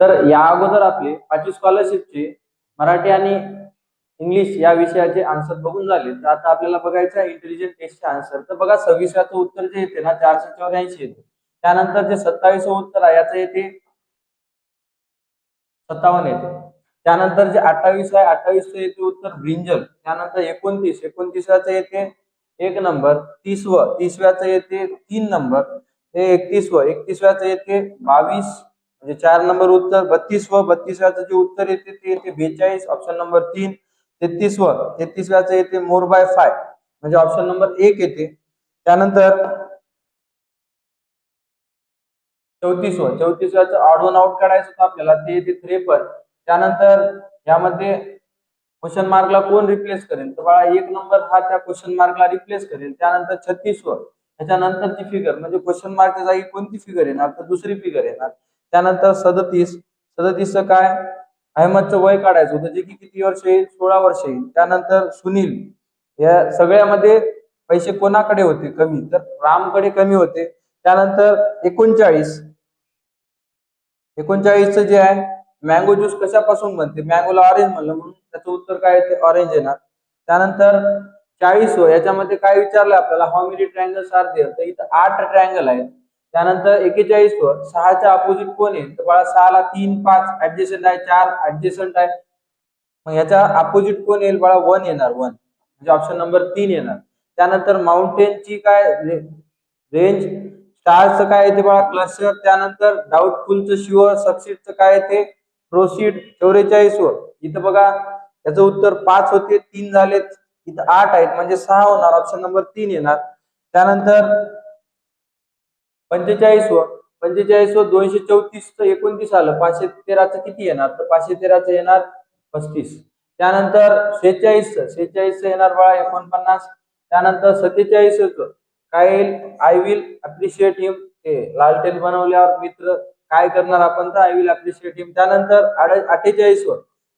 तर या अगोदर आपले 5वी स्कॉलरशिपचे मराठी आणि इंग्लिश या विषयाचे आन्सर बघून झाले. तर आता आपल्याला बघायचं आहे इंटेलिजंट टेस्टचे आन्सर. तर बघा 26व्याचं उत्तर जे येते ना 484 येते. त्यानंतर जे 27व उत्तर आहे याचं येते 57 येते. त्यानंतर जे 28 आहे 28चं येते उत्तर ब्रिंजल. त्यानंतर 29व्याचं येते 1 नंबर. 30व्याचं येते 3 नंबर. हे 31व्याचं येते 22 म्हणजे 4 नंबर उत्तर. 32व्याचं जे उत्तर येते ते येते 42 ऑप्शन नंबर 3. 33व्याचं येते मोर बाय 5 म्हणजे ऑप्शन नंबर 1 येते. त्यानंतर 34व्याचं ऑड वन आउट काढायचं होतं आपल्याला ते येते 53. त्यानंतर यामध्ये क्वेश्चन मार्कला कोण रिप्लेस करेल तर बाळा 1 नंबर हा त्या क्वेश्चन मार्कला रिप्लेस करेल. त्यानंतर 36व त्याच्यानंतरची फिगर म्हणजे क्वेश्चन मार्कच्या जागी कोणती फिगर येणार तर दुसरी फिगर येणार. त्यानंतर 37चं काय अहमदचं वय काढायचं होतं जे की किती वर्ष येईल 16 वर्ष येईल. त्यानंतर सुनील या सगळ्यामध्ये पैसे कोणाकडे होते कमी तर रामकडे कमी होते. त्यानंतर 39चं जे आहे मँगो ज्यूस कशापासून बनते मँगोला ऑरेंज म्हणलं म्हणून त्याचं उत्तर काय येते ऑरेंज येणार. त्यानंतर 40 याच्यामध्ये काय विचारलं आपल्याला how many triangles are there तर इथं 8 ट्रायंगल आहेत. त्यानंतर 41 6च्या अपोजिट कोण आहे तर बाळा 6ला 3 5 ऍडजस्टंट आहे 4 ऍडजस्टंट आहे. मग याच्या अपोजिट कोण येईल बाळा 1 येणार 1 म्हणजे ऑप्शन नंबर 3 येणार. त्यानंतर माउंटेनची काय रेंज स्टारचं काय येते बाळा क्लस्टर. त्यानंतर डाऊटफुलचं शुअर सक्सीडचं काय येते प्रोसीड. 44 इथं बघा याचं उत्तर 5 होते 3 झालेत इथं 8 आहेत म्हणजे 6 होणार ऑप्शन नंबर 3 येणार. त्यानंतर 45 234चं 29 आलं 513चं किती येणार तर 513चं येणार 35. त्यानंतर 46चं येणार बाळा 49. त्यानंतर 47चं काय येईल आय विल अप्रिशिएट हिम हे लालटेन बनवल्यावर मित्र काय करणार आपण तर आय विल अप्रिशिएट हिम. त्यानंतर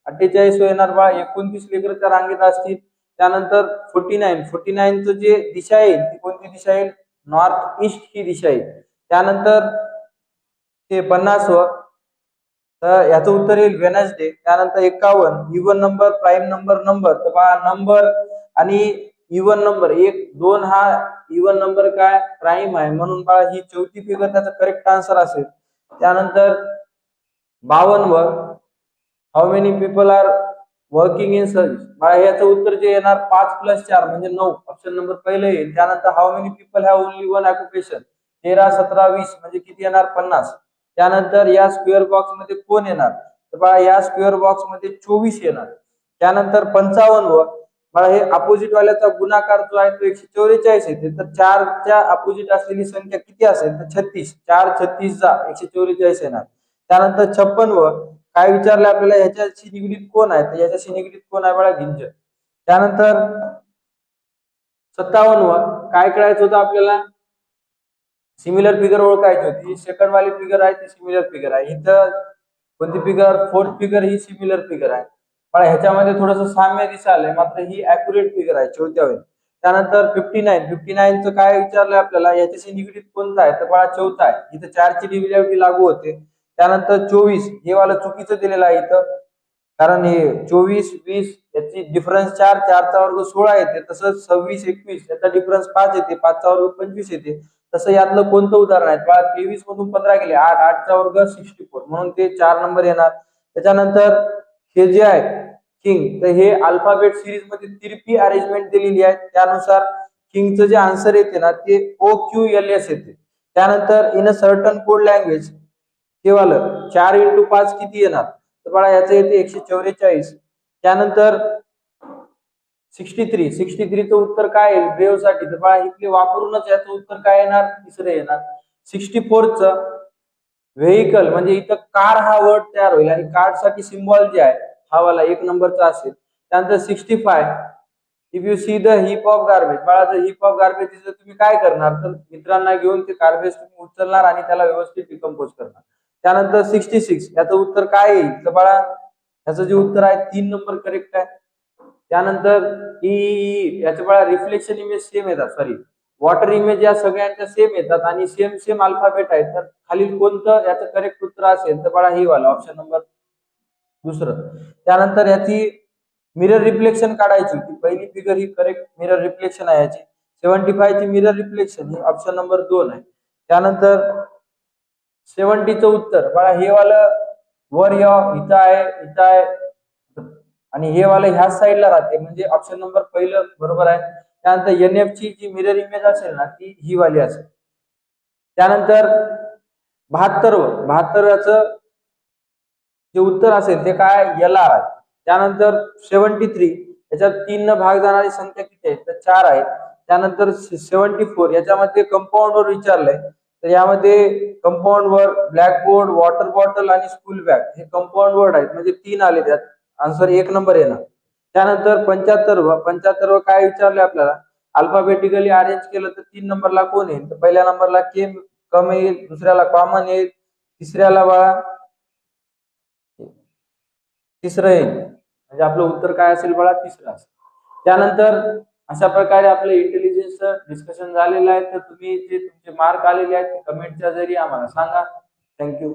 48 येणार बाळा 29 लेकर त्या रांगेत असतील. त्यानंतर 49चं जे दिशा येईल ती कोणती दिशा येईल नॉर्थ ईस्ट ही दिशा येईल. त्यानंतर ते 50 तर याचं उत्तर येईल वेनसडे. त्यानंतर 51 इवन नंबर प्राईम नंबर तर बाळा नंबर आणि इवन नंबर 1 2 हा इवन नंबर काय प्राईम आहे म्हणून बाळा ही चौथी फिगर त्याचा करेक्ट आन्सर असेल. त्यानंतर 52 how many people are working in service बाळा याचं उत्तर जे येणार 5 + 4 म्हणजे 9 ऑप्शन नंबर पहिलं येईल. त्यानंतर how many people have only one occupation 13 17 20 म्हणजे किती येणार 50. त्यानंतर या स्क्वेअर बॉक्स मध्ये कोण येणार तर बाळा या स्क्वेअर बॉक्स मध्ये 24 येणार. त्यानंतर 55 बाळा हे अपोजिट वाल्याचा गुणाकार जो आहे तो 144 येते तर 4च्या अपोजिट असलेली संख्या किती असेल तर 36 4 36 जा 144 येणार. त्यानंतर 56 काय विचारलं आपल्याला ह्याच्याशी निगडीत कोण आहे तर याच्याशी निगडीत कोण आहे बाळा गिंज. त्यानंतर 57 काय करायचं होतं आपल्याला सिमिलर फिगर ओळखायची होती. सेकंड वाली फिगर आहे ती सिमिलर फिगर आहे. इथं कोणती फिगर फोर्थ फिगर ही सिमिलर फिगर आहे पण ह्याच्यामध्ये थोडंसं साम्य दिसायलंय मात्र ही अॅक्युरेट फिगर आहे चौथ्या वेळी. त्यानंतर 59चं काय विचारलंय आपल्याला याच्याशी निगडीत कोणता आहे तर बाळा चौथा आहे. इथं 4ची डिव्हिजिबिलिटी लागू होते. त्यानंतर 24 हे वाला चुकीचं दिलेलं आहे इथं कारण हे 24 20 याची डिफरन्स 4 4चा वर्ग 16 येते. तसंच 26 21 याचा डिफरन्स 5 येते 5चा वर्ग 25 येते. तसं यातलं कोणतं उदाहरण आहे बाळा 23 मधून 15 गेले 8 8चा वर्ग 64 म्हणून ते 4 नंबर येणार. त्याच्यानंतर हे जे आहे किंग तर हे अल्फाबेट सिरीज मध्ये तिरपी अरेंजमेंट दिलेली आहे त्यानुसार किंगचं जे आन्सर येते ना ते OQLS येते. त्यानंतर in a certain code language हे वालं 4 × 5 किती येणार तर बाळा याचं येते 144. त्यानंतर 63चं उत्तर काय येईल ब्रेव साठी तर बाळा इथले वापरूनच याचं उत्तर काय येणार तिसरं येणार. 64चं व्हेइकल म्हणजे इथं कार हा वर्ड तयार होईल आणि कार साठी सिम्बॉल जे आहे हा वाला 1 नंबरचा असेल. त्यानंतर 65 if you see the heap of garbage बाळा जर हिप ऑफ गार्बेज दिसलं तुम्ही काय करणार तर मित्रांना घेऊन ते गार्बेज तुम्ही उचलणार आणि त्याला व्यवस्थित डिकम्पोज करणार. त्यानंतर 66 याचं उत्तर काय येईल तर बाळा याचं जे उत्तर आहे 3 नंबर करेक्ट आहे. त्यानंतर याचं बाळा रिफ्लेक्शन इमेज सेम येतात सॉरी वॉटर इमेज या सगळ्यांच्या सेम येतात आणि सेम सेम अल्फाबेट आहेत, तर खालील कोणतं याचं करेक्ट उत्तर असेल तर बाळा ही वाला ऑप्शन नंबर दुसरं. त्यानंतर याची मिरर रिफ्लेक्शन काढायची होती, पहिली फिगर ही करेक्ट मिरर रिफ्लेक्शन आहे याची. 75 ची मिरर रिफ्लेक्शन ही ऑप्शन नंबर 2 आहे. त्यानंतर 70 चं उत्तर बाळा हे वालं वर या इथं आहे, इथं आहे आणि हे वालं ह्या साईडला राहते, म्हणजे ऑप्शन नंबर पहिलं बरोबर आहे. त्यानंतर NF ची जी मिरर इमेज असेल ना ती ही वाली असेल. त्यानंतर 72व्याचं जे उत्तर असेल ते काय LR आहे. त्यानंतर 73 याच्यात 3 न भाग जाणारी संख्या किती आहे तर 4 आहे. त्यानंतर 74 याच्यामध्ये कंपाऊंड वर विचारलंय, तर यामध्ये कंपाऊंड वर ब्लॅकबोर्ड, वॉटर बॉटल आणि स्कूल बॅग हे कंपाऊंड वर्ड आहेत, म्हणजे 3 आले, त्यात आन्सर 1 नंबर येणार. त्यानंतर 75 काय विचारलंय आपल्याला, अल्फाबेटिकली अरेंज केलं तर 3 नंबरला कोण येईल, तर पहिल्या नंबरला के कम येईल, दुसऱ्याला कॉमन येईल, तिसऱ्याला बाळा तिसरं येईल, म्हणजे आपलं उत्तर काय असेल बाळा तिसरं असेल. त्यानंतर अशा प्रकारे आपलं इंटेलिजन्सचं डिस्कशन झालेलं आहे. तर तुम्ही जे तुमचे मार्क आलेले आहेत ते कमेंटच्या जरिये आम्हाला सांगा. थँक्यू.